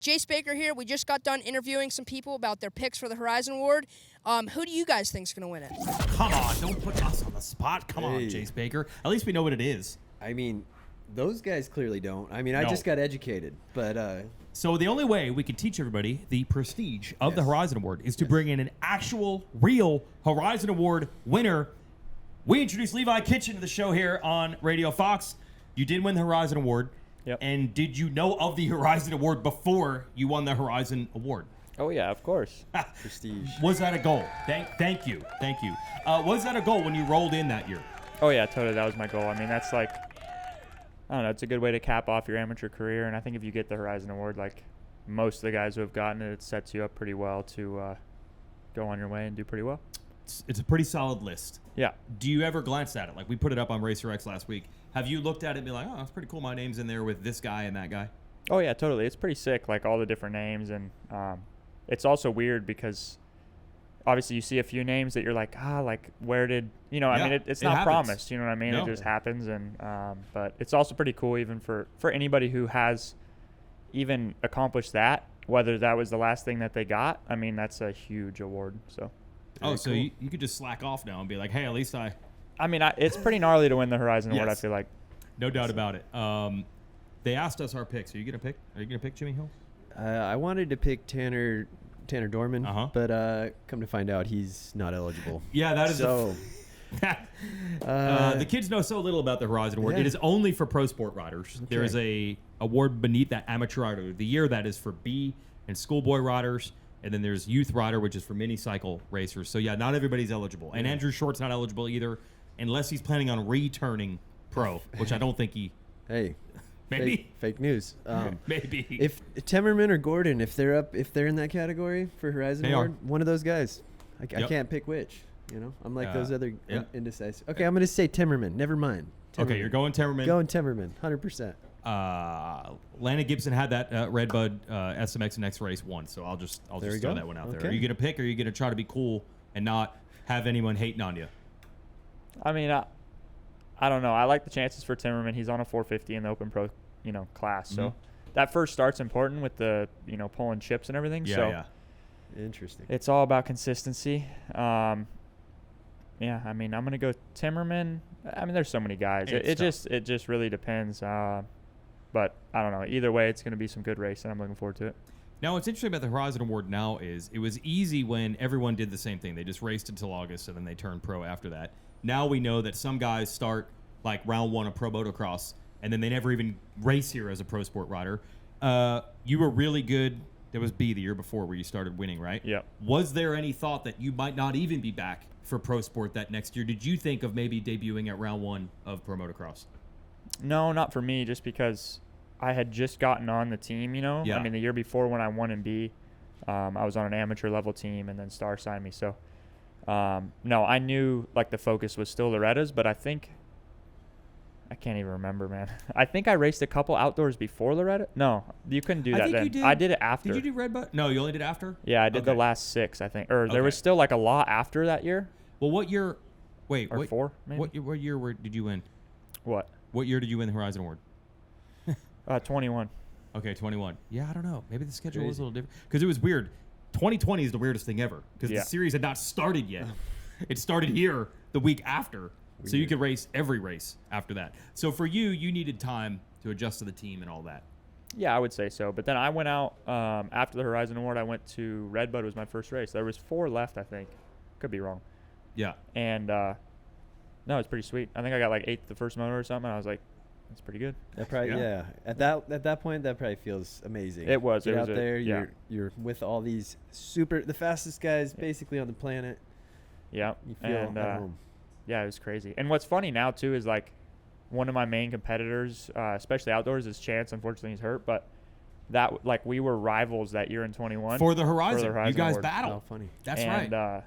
Jace Baker here. We just got done interviewing some people about their picks for the Horizon Award. Who do you guys think is going to win it? Come on, don't put us on the spot. Come on, Jace Baker. At least we know what it is. I mean, those guys clearly don't. I mean, I just got educated, but... So the only way we can teach everybody the prestige of the Horizon Award is to bring in an actual, real Horizon Award winner. We introduced Levi Kitchen to the show here on Radio Fox. You did win the Horizon Award. Yep. And did you know of the Horizon Award before you won the Horizon Award? Oh, yeah, of course. prestige. Was that a goal? Thank you. Was that a goal when you rolled in that year? Oh, yeah, totally. That was my goal. I mean, that's like, I don't know, it's a good way to cap off your amateur career. And I think if you get the Horizon Award, like most of the guys who have gotten it, it sets you up pretty well to go on your way and do pretty well. It's a pretty solid list. Yeah. Do you ever glance at it? Like we put it up on Racer X last week. Have you looked at it and be like, oh, that's pretty cool. My name's in there with this guy and that guy? Oh, yeah, totally. It's pretty sick, like all the different names. And it's also weird because obviously you see a few names that you're like, like where did, I mean, it's not promised, you know what I mean? No. It just happens. And but it's also pretty cool even for anybody who has even accomplished that, whether that was the last thing that they got. I mean, that's a huge award. So. So you could just slack off now and be like, hey, at least I mean, it's pretty gnarly to win the Horizon Award, I feel like. No doubt about it. They asked us our picks. Are you going to pick Jimmy Hill? I wanted to pick Tanner Dorman, but come to find out he's not eligible. Yeah, that is so. The kids know so little about the Horizon Award. Yeah. It is only for pro sport riders. Okay. There is a award beneath that, Amateur Rider of the Year, that is for B and schoolboy riders. And then there's Youth Rider, which is for mini cycle racers. So, yeah, not everybody's eligible. And Andrew Short's not eligible either, unless he's planning on returning pro, which I don't think he... Hey. Maybe. Fake news. Maybe. If Temmerman or Gordon, if they're in that category for Horizon Award, one of those guys. I can't pick which. I'm like those other indecisive. Okay, I'm going to say Temmerman. Never mind. Temmerman. Okay, you're going Temmerman. Going Temmerman, 100%. Landon Gibson had that Redbud SMX next race once, so I'll just throw that one out there. Are you gonna pick, or are you gonna try to be cool and not have anyone hating on you? I mean, I don't know. I like the chances for Timmerman. He's on a 450 in the Open Pro, class. So that first start's important with the pulling chips and everything. Yeah. Interesting. It's all about consistency. I mean, I'm gonna go Timmerman. I mean, there's so many guys. It just really depends. But I don't know. Either way, it's going to be some good racing. I'm looking forward to it. Now, what's interesting about the Horizon Award now is it was easy when everyone did the same thing. They just raced until August, and then they turned pro after that. Now we know that some guys start like round one of pro motocross, and then they never even race here as a pro sport rider. You were really good. There was B the year before where you started winning, right? Yeah. Was there any thought that you might not even be back for pro sport that next year? Did you think of maybe debuting at round one of pro motocross? No, not for me, just because I had just gotten on the team, Yeah. I mean, the year before when I won in B, I was on an amateur level team, and then Star signed me. So, no, I knew, like, the focus was still Loretta's, but I can't even remember, man. I think I raced a couple outdoors before Loretta. No, you couldn't do that then. You did. I did it after. Did you do Redbud? No, you only did after? Yeah, I did the last 6, I think. Or there was still, like, a lot after that year. Well, what year? Wait, or 4, maybe? What year did you win? What? What year did you win the Horizon Award? 21. Okay, 21. Yeah, I don't know. Maybe the schedule was a little different. Because it was weird. 2020 is the weirdest thing ever. Because the series had not started yet. It started here the week after. So you could race every race after that. So for you needed time to adjust to the team and all that. Yeah, I would say so. But then I went out after the Horizon Award. I went to Redbud. Was my first race. There was 4 left, I think. Could be wrong. Yeah. And no, it's pretty sweet. I think I got like 8th the first motor or something. And I was like, that's pretty good. That probably At that point, that probably feels amazing. It was. Get it out was there. You're with all these the fastest guys basically on the planet. Yeah. You feel at home. Yeah, it was crazy. And what's funny now too is like one of my main competitors, especially outdoors, is Chance. Unfortunately, he's hurt, but that like we were rivals that year in 21 for the Horizon. You guys Award. battle. Oh, funny. That's right. And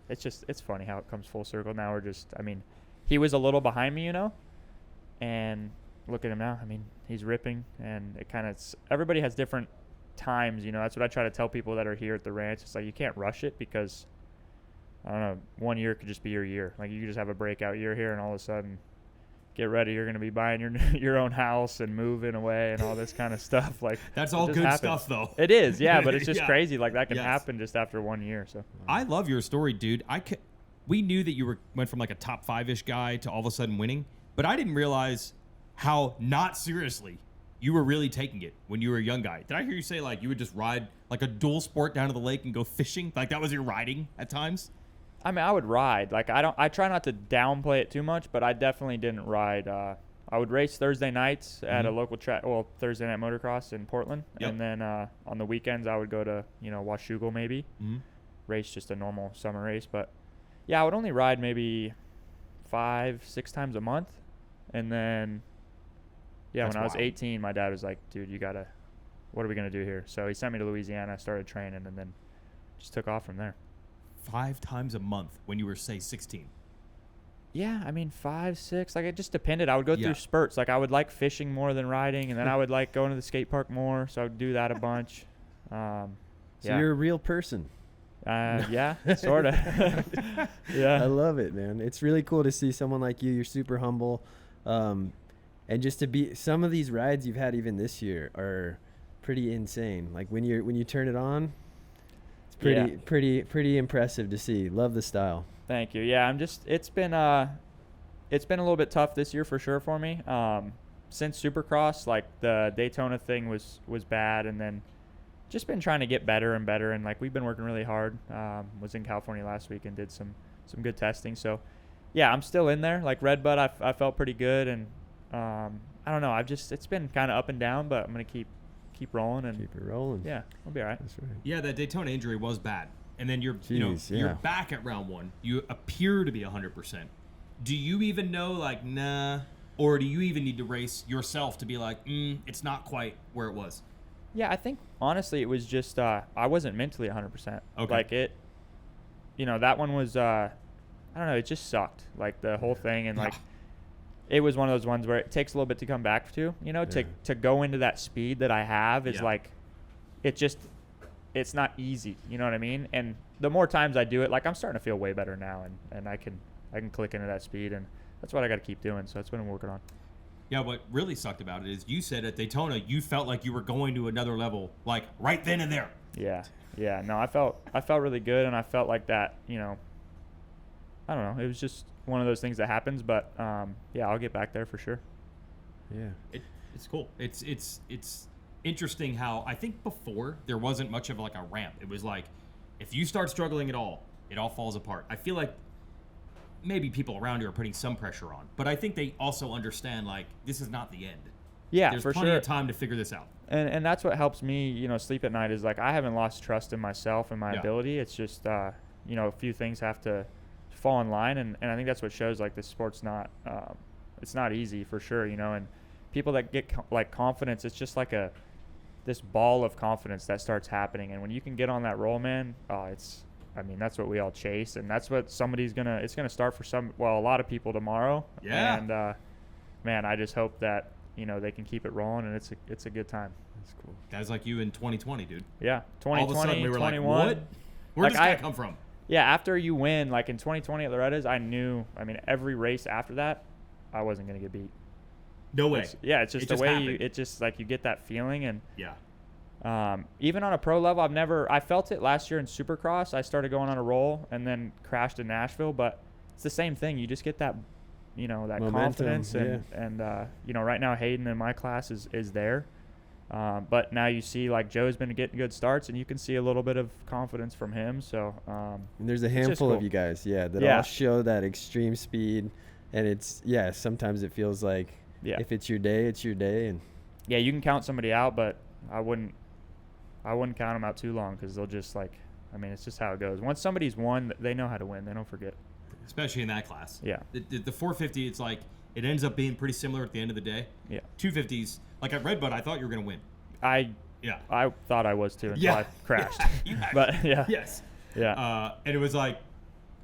it's funny how it comes full circle. Now we're just. I mean, he was a little behind me, and look at him now. I mean, he's ripping, and it kind of everybody has different times. That's what I try to tell people that are here at the ranch. It's like you can't rush it because I don't know. One year could just be your year. Like you could just have a breakout year here, and all of a sudden get ready, you're going to be buying your own house and moving away and all this kind of stuff. Like, that's all good stuff, though. It is, yeah, but it's just yeah. crazy. Like, that can happen just after 1 year. So I love your story, dude. We knew that you went from like a top 5-ish guy to all of a sudden winning, but I didn't realize how not seriously you were really taking it when you were a young guy. Did I hear you say like you would just ride like a dual sport down to the lake and go fishing? Like that was your riding at times? I mean, I would ride. Like I try not to downplay it too much, but I definitely didn't ride. I would race Thursday nights at a local track, well, Thursday night motocross in Portland. Yep. And then on the weekends I would go to, Washougal maybe, race just a normal summer race. But yeah, I would only ride maybe 5-6 times a month. And then, when I was 18, my dad was like, dude, what are we going to do here? So he sent me to Louisiana. I started training and then just took off from there. 5 times a month when you were, say, 16? Yeah, I mean, 5, 6. Like, it just depended. I would go through spurts. Like, I would like fishing more than riding, and then I would like going to the skate park more, so I would do that a bunch. So you're a real person. Yeah, sort of. Yeah. I love it, man. It's really cool to see someone like you. You're super humble. And just to be – some of these rides you've had even this year are pretty insane. Like, when you turn it on – pretty impressive to see. Love the style. Thank you. Yeah, it's been a little bit tough this year for sure for me. Since Supercross, like the Daytona thing was bad, and then just been trying to get better and better, and like we've been working really hard. Was in California last week and did some good testing. So yeah, I'm still in there. Like Red Bud, I felt pretty good, and I don't know. It's been kind of up and down, but I'm gonna keep rolling and keep it rolling. Yeah, I'll be all right. That's right. Yeah, that Daytona injury was bad, and then you're back at round 1. You appear to be 100%. Do you even know like nah, or do you even need to race yourself to be like it's not quite where it was? Yeah, I think honestly it was just I wasn't mentally 100%. Okay. Like it, that one was I don't know. It just sucked. Like the whole thing and like. It was one of those ones where it takes a little bit to come back to, to go into that speed that I have is like, it's not easy. You know what I mean? And the more times I do it, like I'm starting to feel way better now and I can click into that speed, and that's what I got to keep doing. So that's what I'm working on. Yeah. What really sucked about it is you said at Daytona, you felt like you were going to another level, like right then and there. Yeah. Yeah. No, I felt really good. And I felt like that, I don't know. It was just one of those things that happens, but I'll get back there for sure. Yeah, it's cool. It's interesting how I think before there wasn't much of like a ramp. It was like if you start struggling at all, it all falls apart. I feel like maybe people around you are putting some pressure on, but I think they also understand like this is not the end. Yeah, there's for plenty sure. of time to figure this out. And that's what helps me, sleep at night is like I haven't lost trust in myself and my ability. It's just a few things have to fall in line, and I think that's what shows like this sport's not it's not easy for sure, and people that get like confidence, it's just like this ball of confidence that starts happening, and when you can get on that roll, man, that's what we all chase, and that's what it's gonna start for a lot of people tomorrow. And man, I just hope that they can keep it rolling, and it's a good time. That's cool. Guys like you in 2020, dude. Yeah, 2020, all of a sudden we were 21. like, what? Where does that come from? Yeah, after you win, like in 2020 at Loretta's, every race after that, I wasn't going to get beat. No way. It's just the way you get that feeling. And yeah. Even on a pro level, I felt it last year in Supercross. I started going on a roll and then crashed in Nashville, but it's the same thing. You just get that, that momentum, confidence. And right now Hayden in my class is there. But now you see like Joe's been getting good starts, and you can see a little bit of confidence from him. So and there's a handful of you guys, that all show that extreme speed, and it's sometimes it feels like if it's your day, it's your day, and you can count somebody out, but I wouldn't count them out too long because they'll just it's just how it goes. Once somebody's won, they know how to win. They don't forget. Especially in that class. Yeah. The 450, it's like it ends up being pretty similar at the end of the day. Yeah. 250s. Like at Red Bud, I thought you were going to win. I thought I was too until I crashed. But Yes. Yeah. And it was like,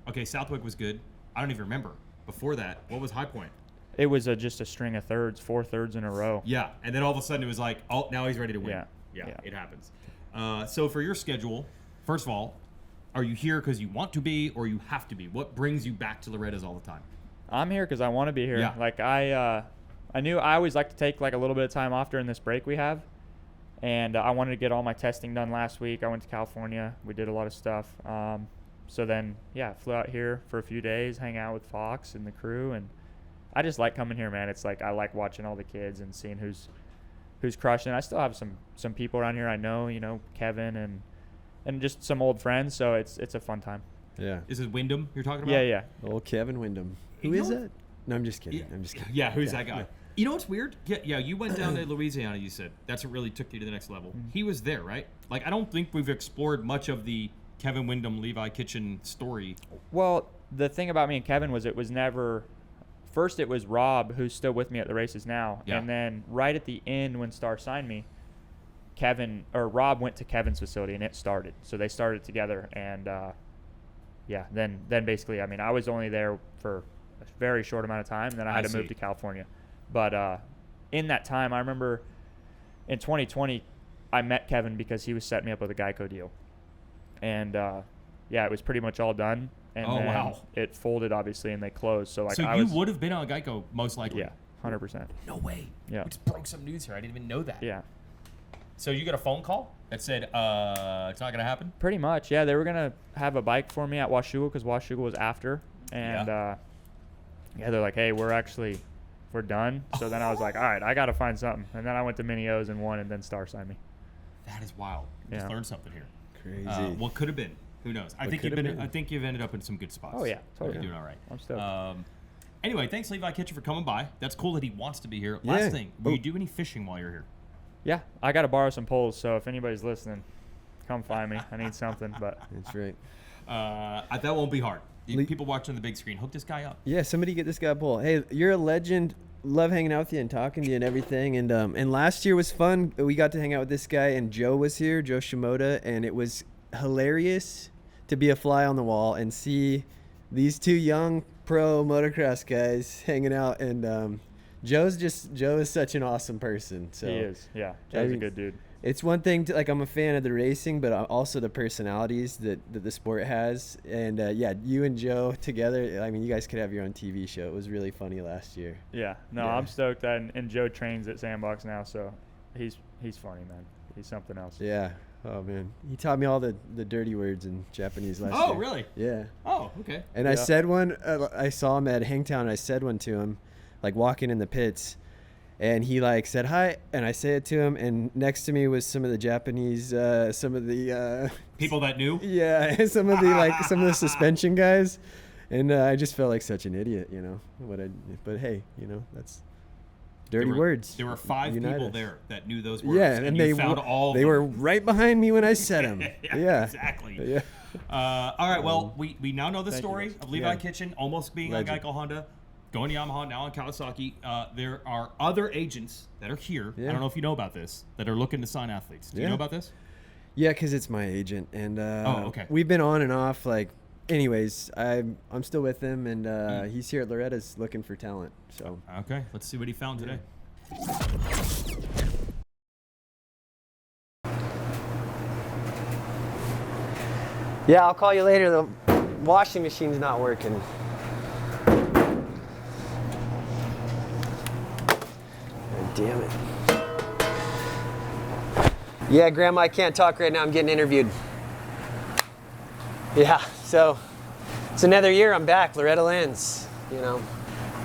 okay, Southwick was good. I don't even remember. Before that, what was High Point? It was just a string of thirds, 4 thirds in a row. Yeah. And then all of a sudden it was like, oh, now he's ready to win. Yeah. It happens. So for your schedule, first of all, are you here because you want to be or you have to be? What brings you back to Loretta's all the time? I'm here because I want to be here. Yeah. Like I knew I always like to take like a little bit of time off during this break we have, and I wanted to get all my testing done last week. I went to California. We did a lot of stuff. So then, yeah, flew out here for a few days, hang out with Fox and the crew, and I just like coming here, man. It's like I like watching all the kids and seeing who's crushing. I still have some people around here I know, you know, Kevin and just some old friends. So it's a fun time. Yeah. Is it Wyndham you're talking about? Yeah. Old Kevin Wyndham. Who is that? No, I'm just kidding. Yeah. I'm just kidding. Yeah, who's that guy? Yeah. You know what's weird? Yeah, you went down to Louisiana, you said. That's what really took you to the next level. Mm-hmm. He was there, right? Like, I don't think we've explored much of the Kevin Wyndham, Levi Kitchen story. Well, the thing about me and Kevin was it was never – first it was Rob, who's still with me at the races now. Yeah. And then right at the end when Star signed me, Rob went to Kevin's facility and it started. So they started together and then basically, I mean, I was only there for a very short amount of time, and then I had to move to California. But in that time, I remember in 2020, I met Kevin because he was setting me up with a GEICO deal. And, it was pretty much all done. And then it folded, obviously, and they closed. So, you would have been on GEICO, most likely? Yeah, 100%. No way. Yeah. We just broke some news here. I didn't even know that. Yeah. So you got a phone call that said it's not going to happen? Pretty much, yeah. They were going to have a bike for me at Washougal because Washougal was after. And, they're like, hey, we're done. So then I was like, all right, I got to find something. And then I went to Mini O's and won, and then Star signed me. That is wild. Just learned something here. Crazy. What could have been? Who knows? I think you've ended up in some good spots. Oh yeah, totally. You're doing all right. I'm stoked. Anyway, thanks Levi Kitchen for coming by. That's cool that he wants to be here. Last thing, will you do any fishing while you're here? Yeah, I got to borrow some poles. So if anybody's listening, come find me. I need something. But that's right. That won't be hard. People watching the big screen, hook this guy up. Yeah, somebody get this guy a pole. Hey, you're a legend. Love hanging out with you and talking to you and everything. And last year was fun. We got to hang out with this guy, and Joe was here, Joe Shimoda, and it was hilarious to be a fly on the wall and see these two young pro motocross guys hanging out. And Joe is such an awesome person. So he is. Yeah, Joe's a good dude. It's one thing to, like, I'm a fan of the racing, but also the personalities that the sport has. And you and Joe together, I mean, you guys could have your own TV show. It was really funny last year. Yeah, I'm stoked that, and Joe trains at Sandbox now, so he's funny, man. He's something else. Yeah. Oh man, he taught me all the dirty words in Japanese last year. Oh really? Yeah. Oh okay. And I said one. I saw him at Hangtown. I said one to him, like walking in the pits. And he like said hi, and I say it to him, and next to me was some of the Japanese, some of the people that knew. Yeah, some of the suspension guys, and I just felt like such an idiot, you know. But hey, you know, that's dirty words. There were 5 people there that knew those words. Yeah, and they found all. They were right behind me when I said them. Yeah, exactly. Yeah. All right. Well, we now know the story of Levi Kitchen almost being on GEICO Honda. Going to Yamaha, now on Kawasaki. There are other agents that are here. I don't know if you know about this, that are looking to sign athletes. Do you know about this? Yeah, because it's my agent. And okay. We've been on and off. Like, anyways, I'm still with him, and he's here at Loretta's looking for talent. So okay, let's see what he found today. Yeah, I'll call you later. The washing machine's not working. Damn it. Yeah, Grandma, I can't talk right now. I'm getting interviewed. Yeah, so it's another year I'm back, Loretta Lynn's, you know.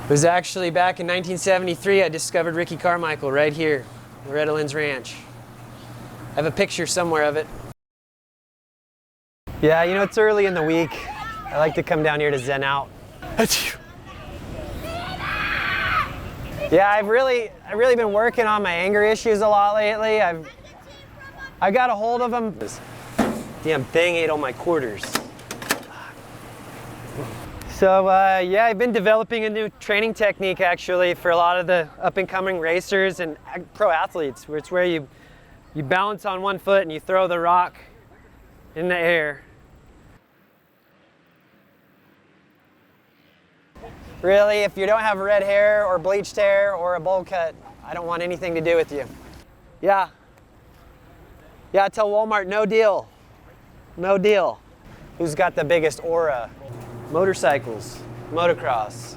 It was actually back in 1973 I discovered Ricky Carmichael right here, Loretta Lynn's Ranch. I have a picture somewhere of it. Yeah, you know, it's early in the week. I like to come down here to zen out. Yeah, I've really been working on my anger issues a lot lately. I got a hold of them. This damn thing ate all my quarters. So I've been developing a new training technique actually for a lot of the up-and-coming racers and pro athletes, where it's where you balance on one foot and you throw the rock in the air. Really, if you don't have red hair or bleached hair or a bowl cut, I don't want anything to do with you. Yeah. Yeah, I tell Walmart, no deal. No deal. Who's got the biggest aura? Motorcycles, motocross.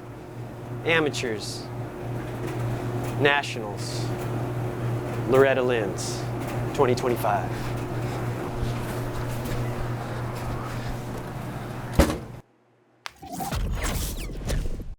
amateurs, nationals, Loretta Lynn's, 2025.